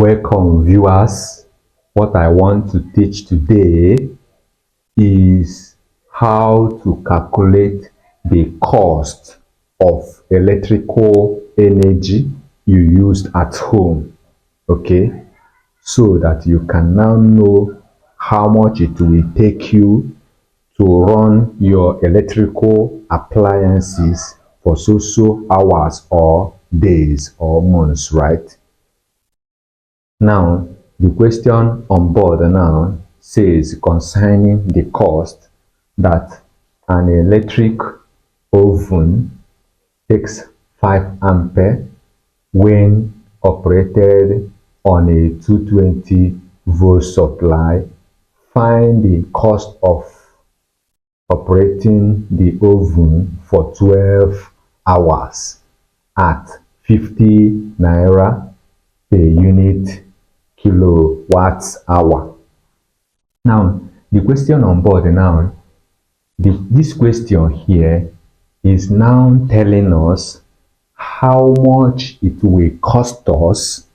Welcome viewers. What I want to teach today is how to calculate the cost of electrical energy you used at home. Okay, so that you can now know how much it will take you to run your electrical appliances for so hours or days or months, right? Now, the question on board now says concerning the cost that an electric oven takes 5 ampere when operated on a 220 volt supply. Find the cost of operating the oven for 12 hours at 50 naira per unit kilowatts hour. Now, the question on board now, this question here is now telling us how much it will cost us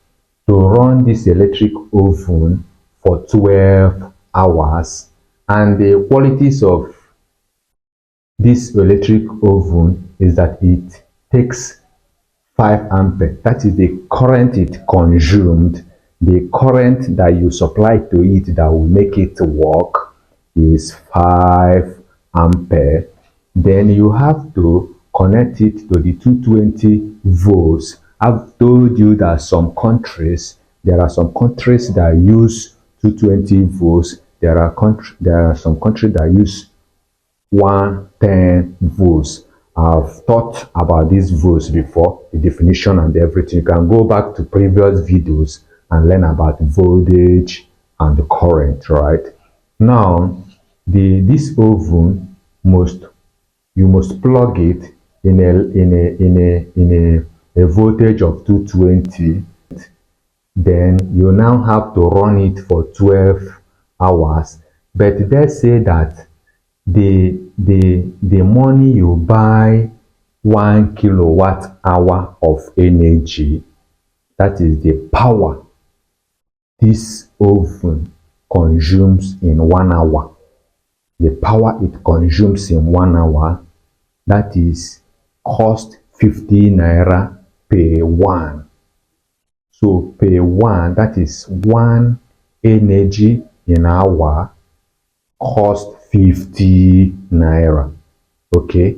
to run this electric oven for 12 hours and the qualities of this electric oven is that it takes 5 ampere. That is the current it consumed. The current that you supply to it that will make it work is 5 ampere. Then you have to connect it to the 220 volts. I've told you that there are some countries that use 220 volts. There are some countries that use 110 volts. I've taught about these volts before, the definition and everything. You can go back to previous videos and learn about voltage and the current, right? Now, this oven you must plug it in a voltage of 220. Then you now have to run it for 12 hours. But let's say that the money you buy 1 kilowatt hour of energy, that is the power this oven consumes in 1 hour. The power it consumes in 1 hour, that is cost 50 naira per one. So per one, that is one energy in hour cost 50 naira. Okay,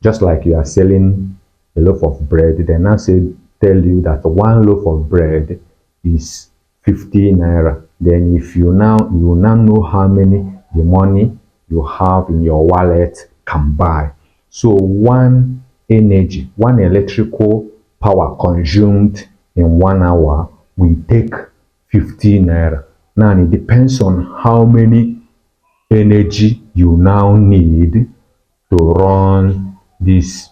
just like you are selling a loaf of bread, they now tell you that one loaf of bread is 50 naira. Then if you now know how many the money you have in your wallet can buy. So one electrical power consumed in 1 hour will take 50 naira. Now it depends on how many energy you now need to run this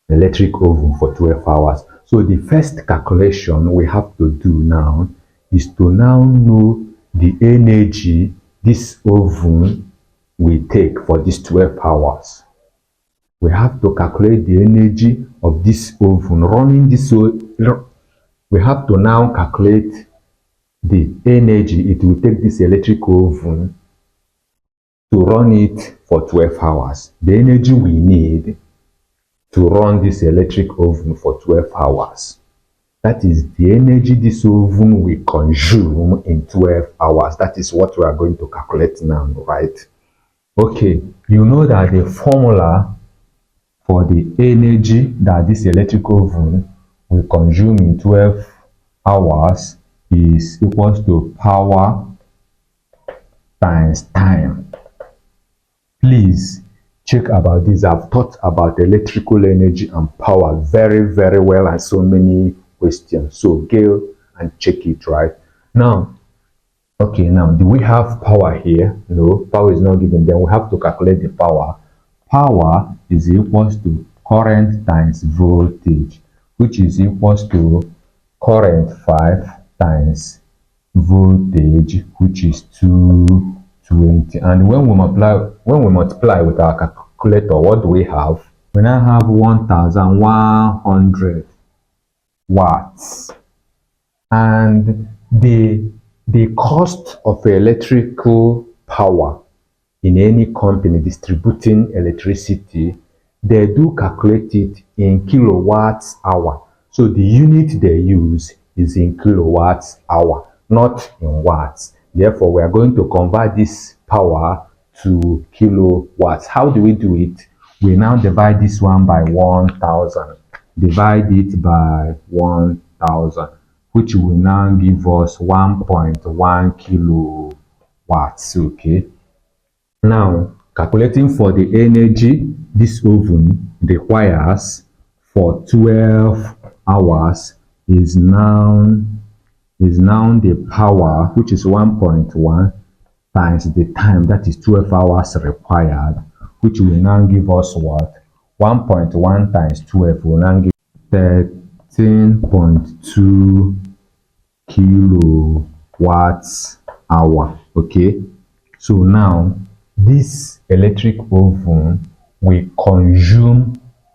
electric oven for 12 hours. So the first calculation we have to do now is to now know the energy this oven will take for these 12 hours. We have to calculate the energy of this oven running this. We have to now calculate the energy it will take this electric oven to run it for 12 hours. The energy we need to run this electric oven for 12 hours. That is the energy this oven will consume in 12 hours. That is what we are going to calculate now, right? Okay, you know that the formula for the energy that this electric oven will consume in 12 hours is equals to power times time. Please check about this. I've taught about electrical energy and power very, very well and so many questions. So go and check it, right? Now, okay, now do we have power here? No, power is not given. Then we have to calculate the power. Power is equals to current times voltage, which is equals to current 5 times voltage, which is 220. And when we multiply with our calculator, what do we have? We now have 1100 watts. And the cost of electrical power in any company distributing electricity, they do calculate it in kilowatts hour. So the unit they use is in kilowatts hour, not in watts. Therefore, we are going to convert this power to kilowatts. How do we do it? We now divide this one by 1000. Divide it by 1000, which will now give us 1.1 kilowatts. Okay. Now, calculating for the energy this oven requires for 12 hours is now the power, which is 1.1 times the time, that is 12 hours required, which will now give us what? 1.1 times 12 will now give 13.2 kilowatts hour. Okay, so now this electric oven will consume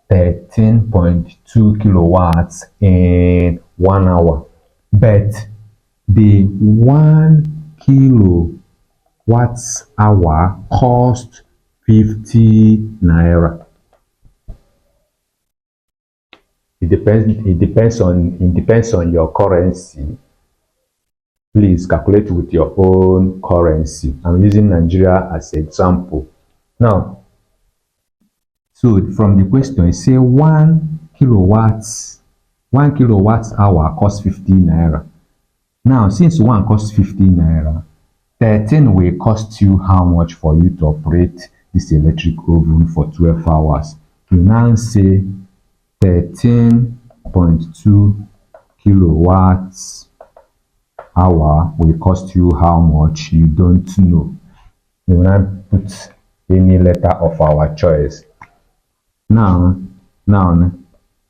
13.2 kilowatts in 1 hour, but the 1 kilowatts hour cost 50 naira. It depends on your currency. Please calculate with your own currency. I'm using Nigeria as an example. Now, so from the question, say 1 kilowatt hour costs 50 naira. Now, since 1 costs 50 naira, 13 will cost you how much for you to operate this electric oven for 12 hours? You now say 13.2 kilowatts hour will cost you how much? You don't know. You will not put any letter of our choice. Now,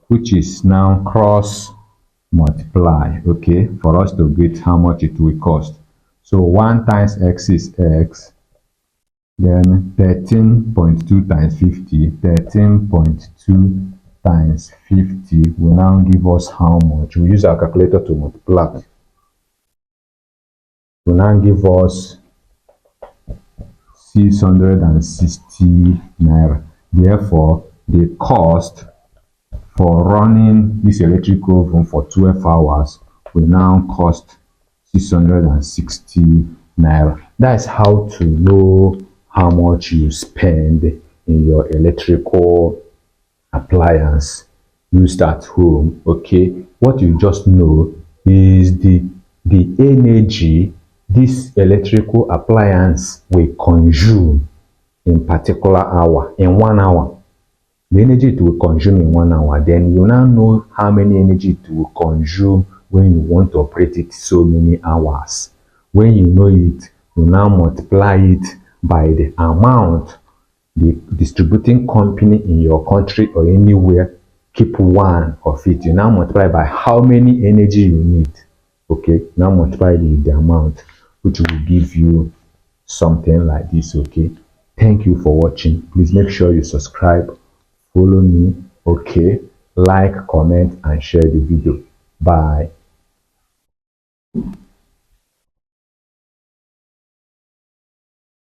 which is now cross multiply, okay, for us to get how much it will cost. So 1 times x is x, then 13.2 times 50, 13.2 times 50 will now give us how much? We use our calculator to multiply. Will now give us 660 naira. Therefore, the cost for running this electric oven for 12 hours will now cost 660 naira. That's how to know how much you spend in your electrical appliance used at home. Okay, what you just know is the energy this electrical appliance will consume in particular hour, in 1 hour. The energy it will consume in 1 hour, then you now know how many energy it will consume when you want to operate it so many hours. When you know it, you now multiply it by the amount the distributing company in your country or anywhere keep one of it. You now multiply by how many energy you need. Okay, now multiply the amount, which will give you something like this. Okay, thank you for watching. Please make sure you subscribe, follow me. Okay, like, comment and share the video. Bye.